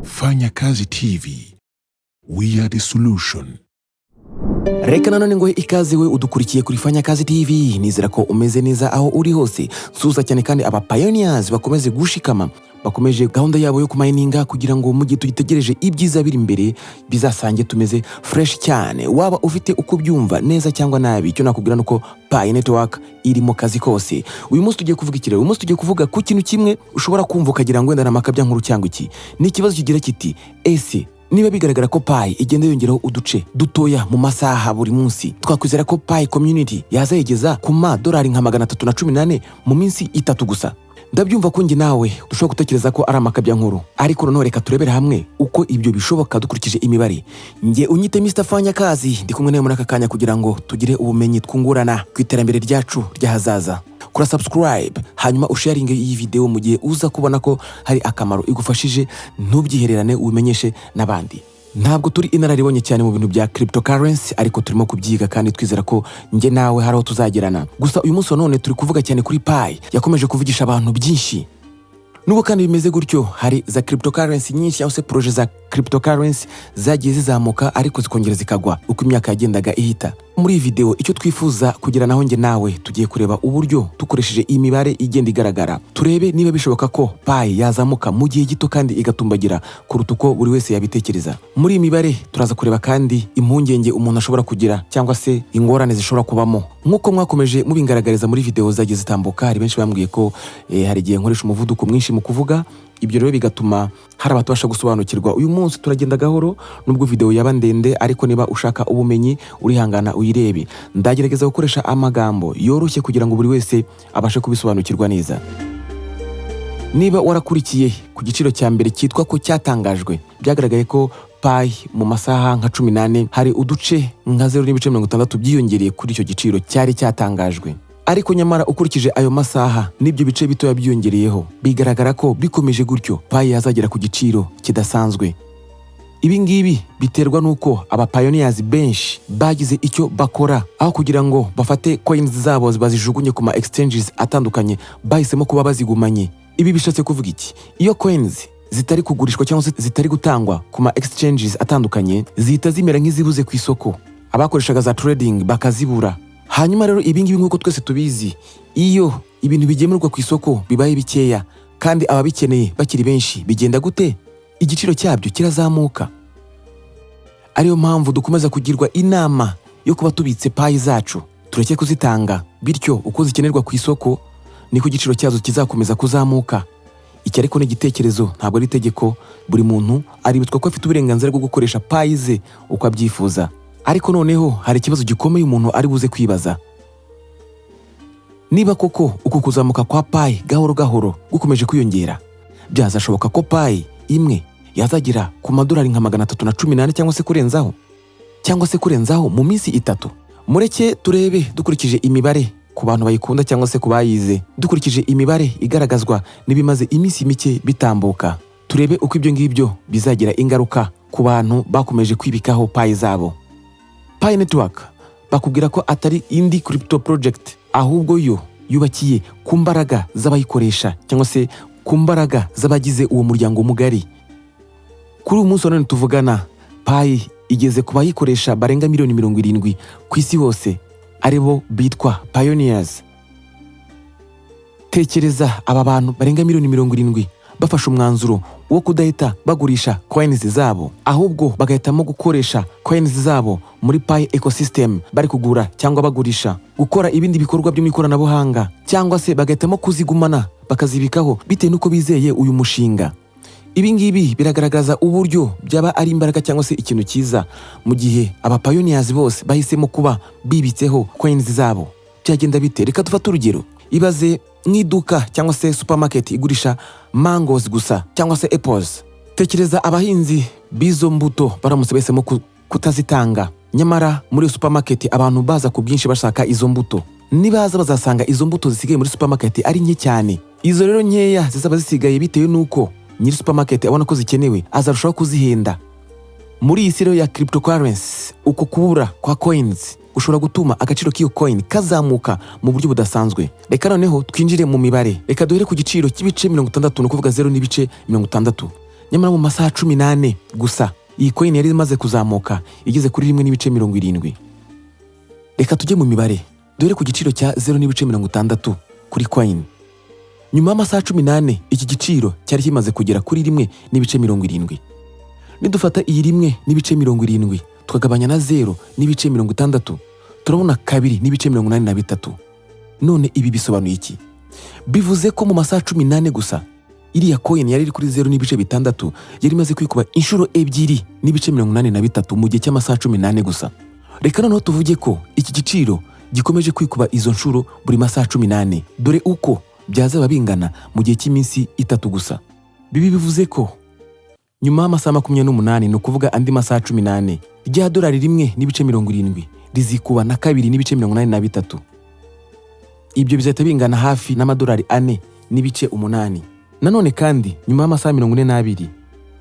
Fanya Kazi TV. We are the solution. Reka nanone ngo ikaze we udukurikiye kuri Fanya Kazi TV. Nizera ko umeze neza aho uri hose. Suza cyane kandi aba pioneers bakomeze gushikama, bakomeje gahunda yabo yo kumininga kugira ngo mu gihe tugitegereje ibyiza biri imbere bizasange tumeze fresh cyane. Waba ufite uko byumva neza cyangwa nabi, icyo nakubwira nuko Pi Network iri mu kazi kose. Uyu munsi tugiye kuvuga ikirere, uyu munsi tugiye kuvuga ku kintu kimwe ushobora kumva ukagira ngo wenda namakabya nkuru cyangwa iki. Ni ikibazo kigira kiti ese niba bigaragara ko Pi igenda yongeraho uduce dutoya mu masaha buri munsi, twakwizera ko Pi community yazayigeza ku $318 mu minsi 3 gusa? Ndabyumva ko ngi nawe dushobora gutekereza ko ari amakabya nkuru, ariko none reka turebere hamwe uko ibyo bishoboka dukurikije imibare. Nge unyite Mr. Fanya Kazi, ndi kumwe nawe muri aka kanya kugira ngo tugire ubumenyi twungurana ku iterambere ryacu ry'ahazaza. Kura subscribe hanyuma usharinge iyi video mu gihe uza kubona ko hari akamaro igufashije, ntubyihererane ubimenyeshe n'abandi. Ntabwo turi inararibonye cyane mu bintu bya cryptocurrency, ariko turimo kubyiga kandi twizera ko nge nawe haraho tuzagerana. Gusa uyu munsi none turi kuvuga cyane kuri Pi yakomeje kuvugisha abantu byinshi. Nubu kandi bimeze gutyo, hari za cryptocurrency nyinshi cyangwa se projet za cryptocurrency zagiye zizamuka ariko zikongera zikagwa uko imyaka yagendaga ihita. Muri iyi video icyo twifuza kugira naho nge nawe tugiye kureba uburyo dukoresheje imibare igenda igaragara, turebe niba bishoboka ko Pi yazamuka mu gihe gito kandi igatumbagira kuruta uko buri wese yabitekereza. Muri iyi mibare turaza kureba kandi impungenge umuntu ashobora kugira cyangwa se ingorane zishobora kubamo. Nkuko mwakomeje mubingaragariza muri video zagiye zitambuka, hari benshi bambwiye ko hari igihe nkoresha umuvuduko mwinshi mu kuvuga. Ibyo rero bigatuma hari abatabasha gusobanukirwa. Uyu munsi turagenda gahoro nubwo video yaba ndende, ariko niba ushaka ubumenyi urihangana uyirebe. Ndagerageza gukoresha amagambo yoroshye kugira ngo buri wese abashe kubisobanukirwa neza. Niba warakurikiye ku giciro cya mbere cyitwa ko cyatangajwe, byagaragaye ko Pi mu masaha nka 18 hari uduce nka 0.60 byiyongereye kuri icyo giciro cyari cyatangajwe. Ariko nyamara ukurikije ayo masaha n'ibyo bice bitoya byiyongereyeho, bigaragara ko bikomeje gutyo Pi yazagera ku giciro kidasanzwe. Ibi ngibi biterwa nuko aba pioneers benshi bagize icyo bakora, aho kugira ngo bafate coins zabo bazijugunye ku ma exchanges atandukanye, bahisemo kuba bazigumanye. Ibi bishatse kuvuga iki? Iyo coins zitari kugurishwa cyangwa se zitari gutangwa ku ma exchanges atandukanye, zihita zimera nk'izibuze ku isoko, abakoreshaga za trading bakazibura. Hanyuma rero ibingibi nk'uko twese tubizi, iyo ibintu bigemurwa ku isoko bibaye bikeya kandi ababikeneye bakiri benshi, bigenda gute? Igiciro cyabyo kirazamuka. Ariyo mpamvu dukomeza kugirwa inama yo kuba tubitse Pi zacu, tureke kuzitanga, bityo uko zikenerwa ku isoko niko igiciro cyazo kizakomeza kuzamuka. Iki ariko ni igitekerezo, ntabwo ari itegeko. Buri muntu aributswa ko afite uburenganzira bwo gukoresha Pi ze uko abyifuza. Ariko noneho hari ikibazo gikomeye umuntu ari buze kwibaza. Niba koko uko kuzamuka kwa Pi gahoro gahoro gukomeje kwiyongera, byazashoboka ko Pi imwe yazagira ku $318 cyangwa se kurenzaho mu minsi 3. Mureke turebe dukurikije imibare ku bantu bayikunda cyangwa se kubayize, dukurikije imibare igaragazwa n'ibimaze iminsi mike bitambuka. Turebe uko ibyo ngibyo bizagira ingaruka ku bantu bakomeje kwibikaho Pi zabo. Pi Network bakubwira ko atari indi crypto project, ahubwo yo yubakiye ku mbaraga z'abayikoresha cyangwa se ku mbaraga z'abagize uwo muryango mugari. Kuri uyu munsi none tuvugana, Pi igeze ku bayikoresha barenga 70,000,000 ku isi hose, aribo bitwa pioneers. Tekereza aba bantu barenga 70,000,000 bafashe umwanzuro wo kudahita bagurisha coins zabo, ahubwo bagahitamo gukoresha coins zabo muri Pi ecosystem, bari kugura cyangwa bagurisha, gukora ibindi bikorwa by'imikoranabuhanga, cyangwa se bagahitamo kuzigumana bakazibikaho bitewe n'uko bizeye uyu mushinga. Ibi ngibi biragaragaza uburyo byaba ari imbaraga cyangwa se ikintu cyiza mu gihe aba pioneers bose bahisemo kuba bibitseho coins zabo. Byagenda bite? Reka dufate urugero. Ibaze nk'iduka cyangwa se supermarket igurisha mangoes gusa cyangwa se apples. Tekereza abahinzi bizo mbuto baramutse bahisemo kutazitanga, nyamara muri supermarket abantu baza ku bwinshi bashaka izo mbuto. Nibaza bazasanga izo mbuto zisigaye muri supermarket ari nke cyane. Izo rero nkeya zizaba zisigaye bitewe nuko nyiri supermarket abona ko zikenewe, azarushaho kuzihenda. Muri iyi siro ya cryptocurrency, uko kubura kwa coins ushobora gutuma agaciro k'iyo coin kazamuka mu buryo budasanzwe. Reka noneho twinjire mu mibare. Reka duhere ku giciro cy'ibice 60, no kuvuga 0.60. nyamara mu masaha 18 gusa iyi coin yari imaze kuzamuka igeze kuri 1.70. Reka tujye mu mibare dore ku giciro cya 0.60 kuri coin. Nyuma y'amasaha 18 iki giciro cyari kimaze kugera kuri 1.70. Nidufata iyi 1.70 tukagabanya na 0.60 turabona 2.83. None ibi bisobanuye iki? Bivuze ko mu masaha 18 gusa iriya coin yari iri kuri 0.6 yari imaze kwikuba inshuro 2.83 mu gihe cy'amasaha 18 gusa. Reka noneho tuvuge ko iki giciro gikomeje kwikuba izo nshuro buri masaha 18 dore uko byazaba bingana mu gihe cy'iminsi 3 gusa. Bibi bivuze ko nyuma y'amasaha 28 no kuvuga andi masaha 18 rya dolari 1.70 rizikuba na 2.83. Ibyo bizahita bingana hafi n'amadolari 4.8. Nanone kandi nyuma y'amasaha 42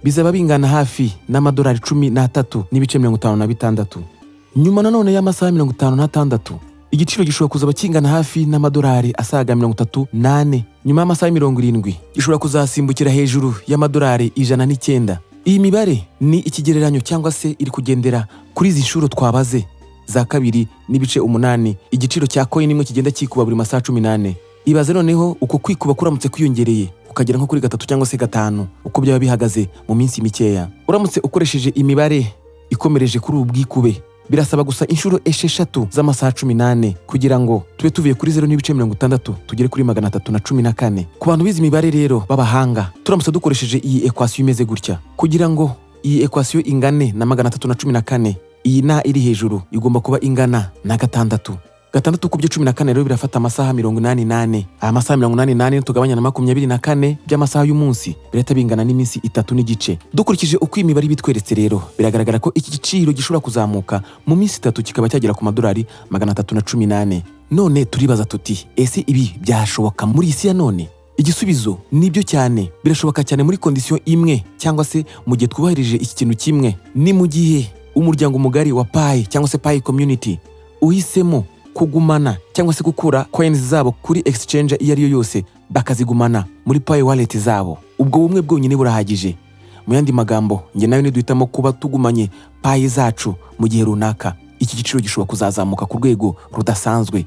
bizaba bingana hafi n'amadolari 13.56. Nyuma nanone y'amasaha 56 igiciro gishobora kuzaba kingana hafi n'amadolari asaga 38. Nyuma y'amasaha 70 gishobora kuzasimbukira hejuru y'amadolari 109. Iyi mibare ni ikigereranyo cyangwa se iri kugendera kuri izi nshuro twabaze za 2.8 igiciro cya coin imwe kigenda kikuba buri masaha 18. Ibaze noneho uko kwikuba kuramutse kwiyongereye ukagera nko kuri 3 cyangwa se 5 uko byaba bihagaze mu minsi mikeya. Uramutse ukoresheje imibare ikomereje kuri ubwikube birasaba gusa inshuro 6 z'amasaha 18 kugira ngo tube tuvuye kuri 0.60 tugere kuri 314. Ku bantu bizi imibare rero babahanga turamutse dukoresheje iyi equation imeze gutya kugira ngo iyi equation ingane na 314 iyi na iri hejuru igomba kuba ingana na 6. 6 kubyo 14 rero birafata amasaha 88. Aya masaha 88 tugabanya na 24 by'amasaha y'umunsi birahita bingana n'iminsi 3 n'igice. Dukurikije uko imibare bitweretse rero biragaragara ko iki giciro gishobora kuzamuka mu minsi 3 kikaba cyagera ku madolari 318. None turibaza tuti ese ibi byashoboka muri isi ya none? Igisubizo nibyo cyane, birashoboka cyane muri condition imwe cyangwa se mu gihe twubahirije iki kintu kimwe. Ni mu gihe umuryango mugari wa Pi cyangwa se Pi community uhisemo kugumana cyangwa se gukura coins zabo kuri exchange iyo ari yo yose bakazigumana muri Pi wallet zabo. Ubwo bumwe bwonyine burahagije. Mu yandi magambo nge nayo niduhitamo kuba tugumanye Pi zacu mu gihe runaka, iki giciro gishobora kuzazamuka ku rwego rudasanzwe.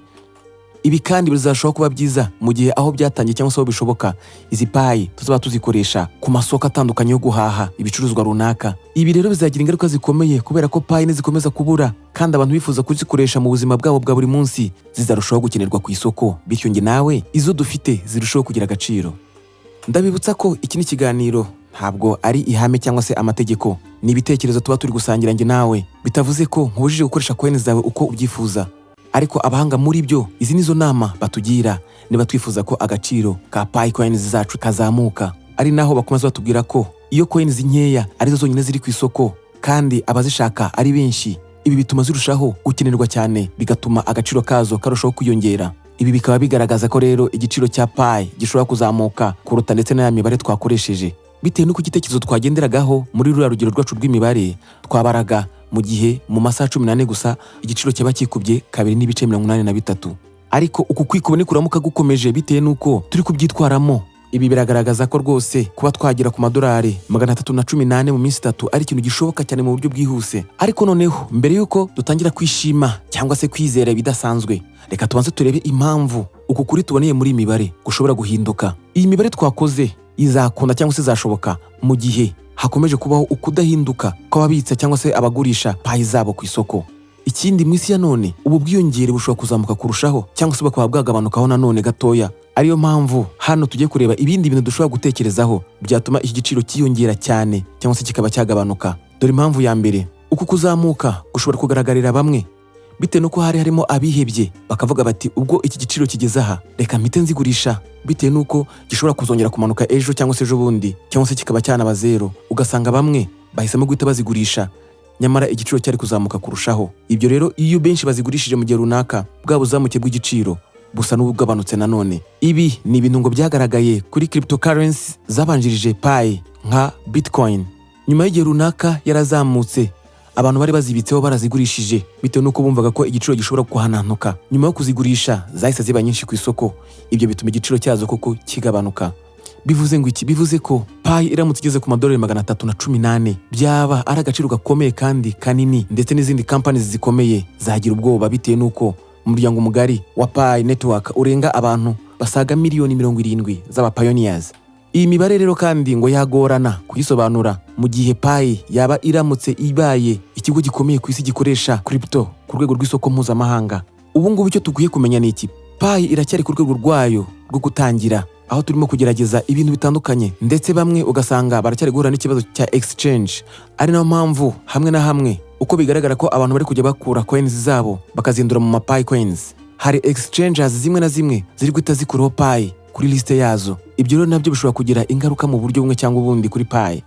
Ibi kandi bizashobora kuba byiza mu gihe aho byatangiye cyangwa se aho bishoboka izi Pi tuzaba tuzikoresha ku masoko atandukanye yo guhaha ibicuruzwa runaka. Ibi rero bizagira ingaruka zikomeye kubera ko Pi nizikomeza kubura kandi abantu bifuza kuzikoresha mu buzima bwabo bwa buri munsi zizarushaho gukenerwa ku isoko, bityo nge nawe izo dufite zirushaho kugira agaciro. Ndabibutsa ko iki ni kiganiro ntabwo ari ihame cyangwa se amategeko, ni ibitekerezo tuba turi gusangira nge nawe, bitavuze ko nkubujije gukoresha coins zawe uko ubyifuza. Ariko abahanga muri byo izi nizo nama batugira niba twifuza ko agaciro ka Pi coins zacu kazamuka. Ari naho bakomeza batubwira ko iyo coins nkeya arizo zonyine ziri ku isoko kandi abazishaka ari benshi, ibi bituma zirushaho gukenerwa cyane bigatuma agaciro kazo karushaho kwiyongera. Ibi bikaba bigaragaza ko rero igiciro cya Pi gishobora kuzamuka kuruta ndetse n'aya mibare twakoresheje, bitewe n'uko igitekerezo twagenderagaho muri ruriya rugero rwacu rw'imibare twabaraga mu gihe mu masaha 18 gusa igiciro cyaba kikubye 2.83. Ariko uku kwikuba ni kuramuka gukomeje bitewe n'uko turi kubyitwaramo. Ibi biragaragaza ko rwose kuba twagira ku madolari 318 mu minsi 3 ari ikintu gishoboka cyane mu buryo bwihuse. Ariko noneho mbere yuko dutangira kwishima cyangwa se kwizera ibidasanzwe, reka tubanze turebe impamvu uku kuri tuboneye muri imibare gushobora guhinduka. Iyi mibare twakoze izakunda cyangwa se izashoboka mu gihe hakomeje kubaho ukudahinduka kw'ababitsa cyangwa se abagurisha Pi zabo ku isoko. Ikindi mu isi ya none ubu bwiyongere bushobora kuzamuka kurushaho cyangwa se bakaba bwagabanukaho nanone gatoya. Ariyo mpamvu hano tugiye kureba ibindi bintu dushobora gutekerezaho byatuma iki giciro kiyongera cyane cyangwa se kikaba cyagabanuka. Dore impamvu ya mbere, uku kuzamuka gushobora kugaragarira bamwe bitewe nuko harimo abihebye bakavuga bati ubwo iki giciro kigeze aha reka mpite nzigurisha, bitewe nuko gishobora kuzongera kumanuka ejo cyangwa se ejo bundi cyangwa se kikaba cyanaba zero. Ugasanga bamwe bahisemo guhita bazigurisha nyamara igiciro cyari kuzamuka kurushaho. Ibyo rero iyo benshi bazigurishije mu gihe runaka bwa buzamuke bw'igiciro busa n'ubwabanutse nanone. Ibi ni ibintu ngo byagaragaye kuri cryptocurrency zabanjirije Pi nka Bitcoin. Nyuma y'igihe runaka yarazamutse, abantu bari bazibitseho barazigurishije bitewe nuko bumvaga ko igiciro gishobora kuhananuka. Nyuma yo kuzigurisha zahise ziba nyinshi ku isoko, ibyo bituma igiciro cyazo koko kigabanuka. bivuze ngo iki? Bivuze ko Pi iramutse igeze ku madolari 318 byaba ari agaciro gakomeye kandi kanini, ndetse n'izindi companies zikomeye zagira ubwoba bitewe nuko umuryango mugari wa Pi Network urenga abantu basaga miliyoni 70 z'aba pioneers. Iyi mibare rero kandi ngo yagorana kuyisobanura mu gihe Pi yaba iramutse ibaye ikigo gikomeye ku isi gikoresha crypto ku rwego rw'isoko mpuzamahanga. Ubu ngubu icyo tukwiye kumenya ni iki: Pi iracyari ku rwego rwayo rwo gutangira, aho turimo kugerageza ibintu bitandukanye, ndetse bamwe ugasanga baracyari guhura n'ikibazo cya exchange. Ari nayo mpamvu hamwe na hamwe uko bigaragara ko abantu bari kujya bakura coins zabo bakazindura mu Pi coins, hari exchanges zimwe na zimwe ziri guhita zikuraho Pi kuri liste yazo. Ibyo rero nabyo bishobora kugira ingaruka mu buryo bumwe cyangwa ubundi kuri Pi.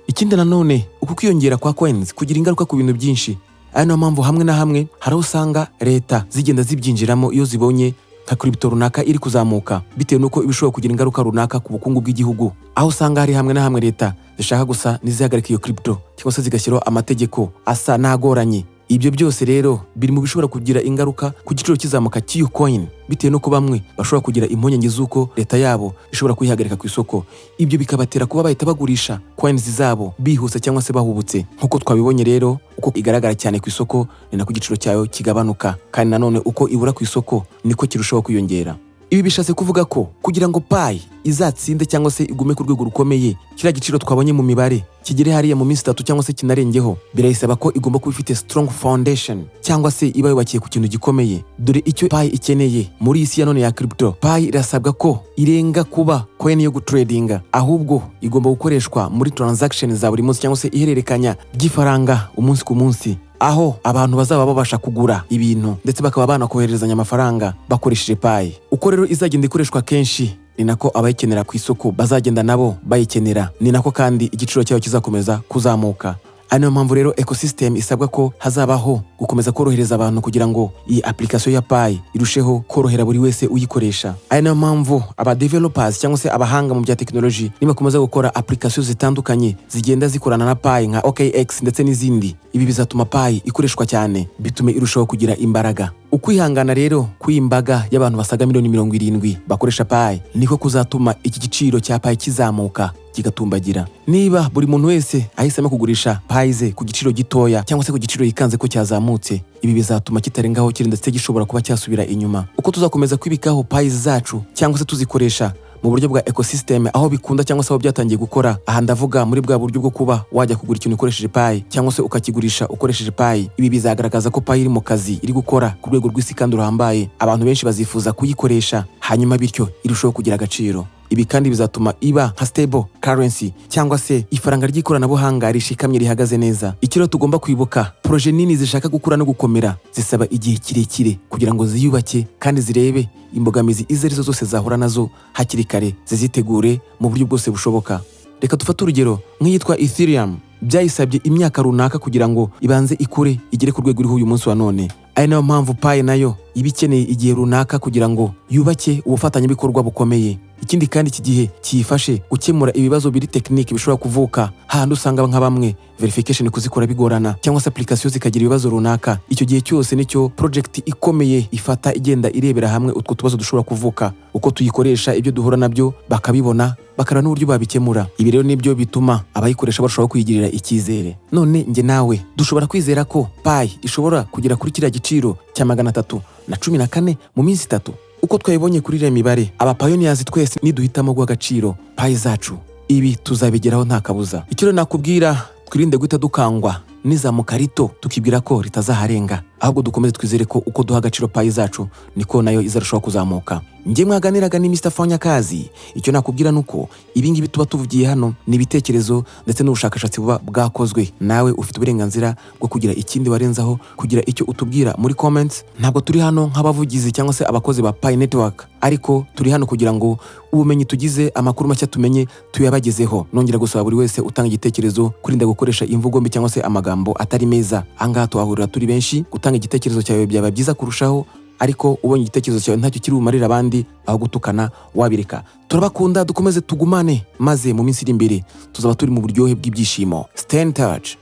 Ikindi nanone uko kwiyongera kwa coins kugira ingaruka ku bintu byinshi. Ari nayo mpamvu hamwe na hamwe hari usanga leta zigenda zibyinjiramo iyo zibonye nka crypto runaka iri kuzamuka, bitewe nuko ibishobora kugira ingaruka runaka ku bukungu bw'igihugu. Aho usanga hari hamwe na hamwe leta zishaka gusa nizihagarika iyo crypto cyangwa se zigashyiraho amategeko asa n'agoranye. Ibyo byose rero biri mu bishobora kugira ingaruka ku giciro kizamuka cy'iyo coin, bitewe nuko bamwe bashobora kugira impungenge z'uko leta yabo ishobora kuyihagarika ku isoko. Ibyo bikabatera kuba bahita bagurisha coins zabo bihuse cyangwa se bahubutse. Nkuko twabibonye rero, uko igaragara cyane ku isoko ni nako igiciro cyayo kigabanuka, kandi nanone uko ibura ku isoko niko kirushaho kwiyongera. Ibi bishatse kuvuga ko kugira ngo Pi izatsinde cyangwa se igume ku rwego rukomeye, kiriya giciro twabonye mu mibare kigere hariya mu minsi 3 cyangwa se kinarengeho, birayisaba ko igomba kuba ifite strong foundation cyangwa se iba yubakiye ku kintu gikomeye. Dore icyo Pi ikeneye muri isi ya none ya crypto, Pi irasabwa ko irenga kuba coin yo gutradinga, ahubwo igomba gukoreshwa muri transaction za buri munsi cyangwa se ihererekanya ry'ifaranga umunsi ku munsi, aho abantu bazaba babasha kugura ibintu ndetse bakaba banakoherezanya amafaranga bakoresheje Pi. Uko rero izagenda ikoreshwa kenshi ni nako abayikenera ku isoko bazagenda nabo bayikenera, ni nako kandi igiciro cyayo kizakomeza kuzamuka. Ari nayo mpamvu rero ecosystem isabwa ko hazabaho gukomeza korohereza abantu kugira ngo iyi application ya Pi irusheho korohera buri wese uyikoresha. Ari nayo mpamvu aba developers cyangwa se abahanga mu bya technology nibakomeza gukora application zitandukanye zigenda zikorana na Pi nka OKX ndetse n'izindi. Ibi bizatuma Pi ikoreshwa cyane, bitume irushaho kugira imbaraga. Ukwihangana rero kw'imbaga y'abantu basaga miliyoni 70 bakoresha Pi niko kuzatuma iki giciro cya Pi kizamuka kigatumbagira. Niba buri muntu wese ahisemo kugurisha Pi ze ku giciro gitoya cyangwa se ku giciro yikanze ko cyazamutse, ibi bizatuma kitarengaho kiri ndetse gishobora kuba cyasubira inyuma. Uko tuzakomeza kwibikaho Pi zacu cyangwa se tuzikoresha mu buryo bwa ecosystem aho bikunda cyangwa se aho byatangiye gukora, aha ndavuga muri bwa buryo bwo kuba wajya kugura ikintu ukoresheje Pi cyangwa se ukakigurisha ukoresheje Pi. Ibi bizagaragaza ko Pi iri mu kazi iri gukora ku rwego rw'isi kandi ruhambaye, abantu benshi bazifuza kuyikoresha, hanyuma bityo irushaho kugira agaciro. Ibi kandi bizatuma iba nka stable currency cyangwa se ifaranga ry'ikoranabuhanga rishikamye rihagaze neza. Ikiro tugomba kwibuka, proje nini zishaka gukura no gukomera zisaba igihe kirekire kugira ngo ziyubake kandi zirebe imbogamizi izo arizo zose zahura nazo hakiri kare, zizitegure mu buryo bwose bushoboka. Reka dufate urugero nk'iyitwa Ethereum, byayisabye imyaka runaka kugira ngo ibanze ikure igere ku rwego uriho uyu munsi wa none. Ari nayo mpamvu Pi nayo iba ikeneye igihe runaka kugira ngo yubake ubufatanyabikorwa bukomeye. Ikindi kandi iki gihe kiyifashe gukemura ibibazo biri tekinike bishobora kuvuka, hahandi usanga nka bamwe verification kuzikora bigorana cyangwa se application zikagira ibibazo runaka. Icyo gihe cyose nicyo project ikomeye ifata igenda irebera hamwe utwo tubazo dushobora kuvuka, uko tuyikoresha, ibyo duhura nabyo bakabibona, bakara n'uburyo babikemura. Ibi rero nibyo bituma abayikoresha barushaho kuyigirira icyizere. None nge nawe dushobora kwizera ko Pi ishobora kugera kuri kiriya giciro cya 314 mu minsi 3 uko twayibonye kuri iriya mibare. Aba pioneers twese niduhitamo guha agaciro Pi zacu, ibi tuzabigeraho nta kabuza. Icyo nakubwira, twirinde guhita dukangwa nizamuka rito tukibwira ko ritazaharenga, ahubwo dukomeze twizere ko uko duha agaciro Pi zacu niko nayo izarushaho kuzamuka. Nge mwaganiraga ni Mr. Fanyakazi. Icyo nakubwira nuko ibi ngibi tuba tuvugiye hano ni ibitekerezo ndetse n'ubushakashatsi buba bwakozwe. Nawe ufite uburenganzira bwo kugira ikindi warenzaho, kugira icyo utubwira muri comments. Ntabwo turi hano nk'abavugizi cyangwa se abakozi ba Pi Network, ariko turi hano kugira ngo ubumenyi tugize, amakuru mashya tumenye tuyabagezeho. Nongera gusaba buri wese utanga igitekerezo kurinda gukoresha imvugo mbi cyangwa se amagambo atari meza. Angaha tuhahurira turi benshi, gutanga igitekerezo cyawe byaba byiza kurushaho, ariko ubonye igitekerezo cyawe ntacyo kiri bumarira abandi aho gutukana wabireka. Turabakunda, dukomeze tugumane, maze mu minsi iri imbere tuzaba turi mu buryohe bw'ibyishimo. Stay in touch.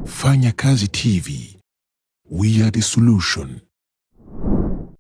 Fanyakazi TV, we are the solution.